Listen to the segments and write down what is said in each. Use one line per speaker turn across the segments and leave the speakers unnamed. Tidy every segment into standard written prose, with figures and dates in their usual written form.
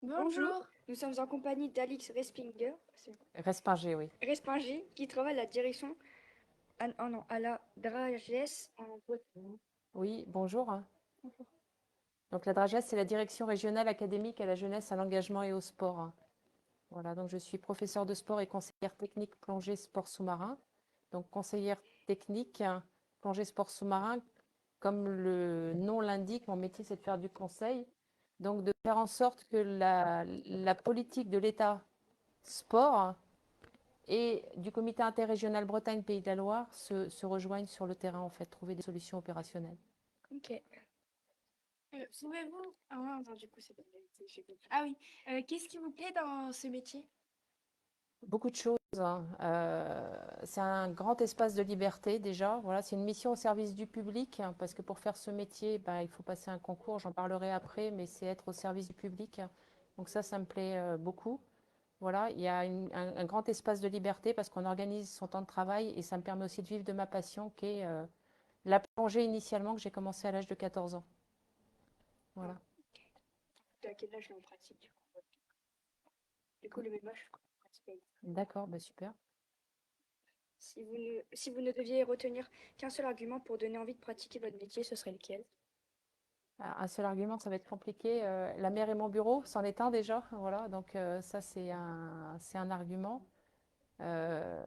Bonjour,
Bonjour.
nous sommes en compagnie d'Alix
Respinger, oui.
Respinger qui travaille à la direction à la DRAGES en Bretagne.
Oui, bonjour. Donc la DRAGES, c'est la Direction régionale académique à la jeunesse, à l'engagement et au sport. Voilà, donc je suis professeure de sport et conseillère technique plongée sport sous-marin. Donc conseillère technique plongée sport sous-marin, comme le nom l'indique, mon métier c'est de faire du conseil. Donc de faire en sorte que la politique de l'État sport et du comité interrégional Bretagne-Pays de la Loire se rejoignent sur le terrain, en fait, trouver des solutions opérationnelles.
Ok.
Pouvez-vous... Ah, mince.
Non, du coup, c'est pas la vérité, j'ai compris.
Ah oui, qu'est-ce qui vous plaît dans ce métier?
Beaucoup de choses, hein. C'est un grand espace de liberté déjà. Voilà, c'est une mission au service du public, hein, parce que pour faire ce métier, ben, il faut passer un concours, j'en parlerai après, mais c'est être au service du public. Donc ça me plaît beaucoup. Voilà, il y a un grand espace de liberté parce qu'on organise son temps de travail et ça me permet aussi de vivre de ma passion qui est la plongée initialement que j'ai commencé à l'âge de 14 ans.
Ah,
Voilà.
ok. À quel âge là en pratique du coup, le même âge, je crois, en pratique.
D'accord, bah super.
Si vous ne deviez retenir qu'un seul argument pour donner envie de pratiquer votre métier, ce serait lequel?
Un seul argument, ça va être compliqué. La mer et mon bureau, c'en est un déjà. Voilà, donc ça, c'est un argument. Euh,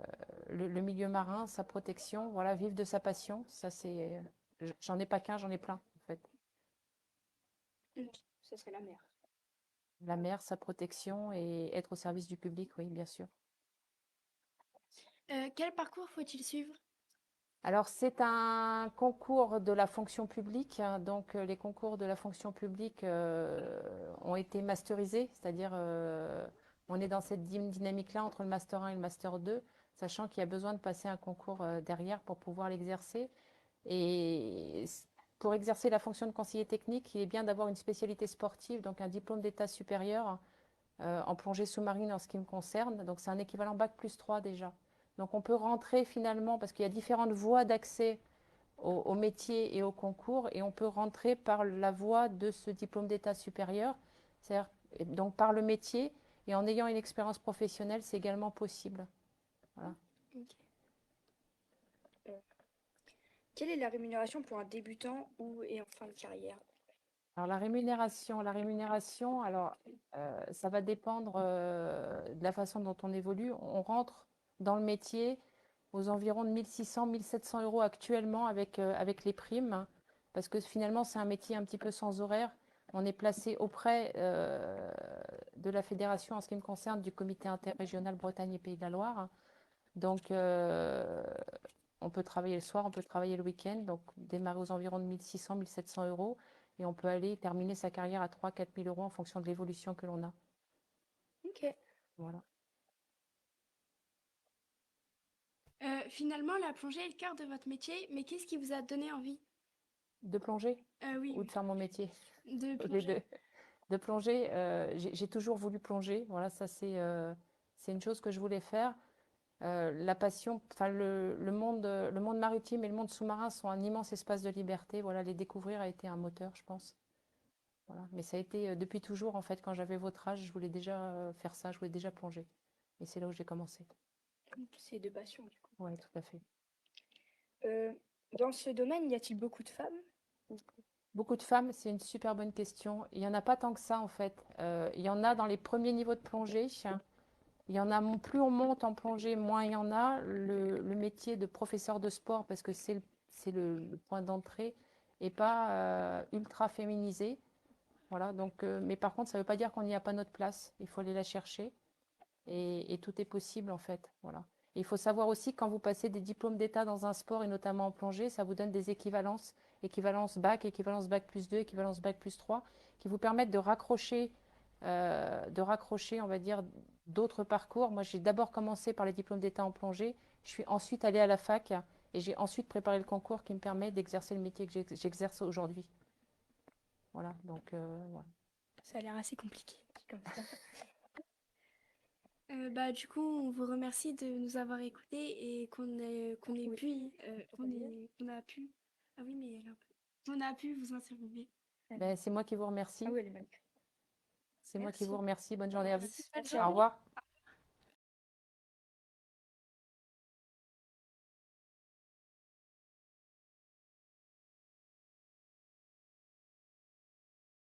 le milieu marin, sa protection, voilà, vivre de sa passion, ça c'est. J'en ai pas qu'un, j'en ai plein, en fait.
Ok, ce serait la mer.
La mer, sa protection et être au service du public, oui, bien sûr.
Quel parcours faut-il suivre?
Alors, c'est un concours de la fonction publique, hein. Donc les concours de la fonction publique ont été masterisés, c'est-à-dire on est dans cette dynamique-là entre le master 1 et le master 2, sachant qu'il y a besoin de passer un concours derrière pour pouvoir l'exercer. Et pour exercer la fonction de conseiller technique, il est bien d'avoir une spécialité sportive, donc un diplôme d'état supérieur en plongée sous-marine en ce qui me concerne. Donc c'est un équivalent bac plus 3 déjà. Donc on peut rentrer finalement, parce qu'il y a différentes voies d'accès au métier et au concours, et on peut rentrer par la voie de ce diplôme d'état supérieur, c'est-à-dire donc par le métier, et en ayant une expérience professionnelle, c'est également possible. Voilà.
Ok. Euh, Quelle est la rémunération pour un débutant ou et en fin de carrière?
Alors alors ça va dépendre de la façon dont on évolue. On rentre dans le métier aux environs de 1600, 1700 euros actuellement avec les primes, parce que finalement c'est un métier un petit peu sans horaire. On est placé auprès de la fédération en ce qui me concerne du comité interrégional Bretagne et Pays de la Loire. Donc on peut travailler le soir, on peut travailler le week-end, donc démarrer aux environs de 1600, 1700 euros, et on peut aller terminer sa carrière à 3 4 000 euros en fonction de l'évolution que l'on a.
Ok.
Voilà.
Finalement, la plongée est le cœur de votre métier, mais qu'est-ce qui vous a donné envie?
De plonger
Oui,
ou de faire mon métier?
de
Les
plonger.
deux. De plonger, j'ai toujours voulu plonger. Voilà, ça c'est une chose que je voulais faire. La passion, enfin le monde maritime et le monde sous-marin sont un immense espace de liberté. Voilà, les découvrir a été un moteur, je pense. Voilà. Mais ça a été depuis toujours, en fait, quand j'avais votre âge, je voulais déjà faire ça, je voulais déjà plonger. Et c'est là où j'ai commencé.
C'est de passion, du coup.
Oui, tout à fait.
Euh, dans ce domaine, y a-t-il beaucoup de femmes?
Beaucoup de femmes, c'est une super bonne question. Il n'y en a pas tant que ça, en fait. Il y en a dans les premiers niveaux de plongée. Il y en a, plus on monte en plongée, moins il y en a. Le métier de professeur de sport, parce que c'est le point d'entrée, n'est pas ultra féminisé. Voilà, donc, mais par contre, ça ne veut pas dire qu'on n'y a pas notre place. Il faut aller la chercher. Et tout est possible en fait. Voilà. Et il faut savoir aussi que quand vous passez des diplômes d'état dans un sport et notamment en plongée, ça vous donne des équivalences, équivalence bac plus 2, équivalence bac plus 3, qui vous permettent de raccrocher, on va dire, d'autres parcours. Moi, j'ai d'abord commencé par les diplômes d'état en plongée, je suis ensuite allée à la fac et j'ai ensuite préparé le concours qui me permet d'exercer le métier que j'exerce aujourd'hui. Voilà, donc voilà.
Ça a l'air assez compliqué, comme ça.
Du coup, on vous remercie de nous avoir écoutés et qu'on ait
Oui.
pu, qu'on a pu, ah oui, mais elle est un peu, on a pu vous interviewer.
Ben, c'est moi qui vous
Ah
remercie.
oui, elle est magnifique.
C'est moi qui
Merci.
vous remercie. Bonne journée à vous.
Bonne
Au
journée.
revoir.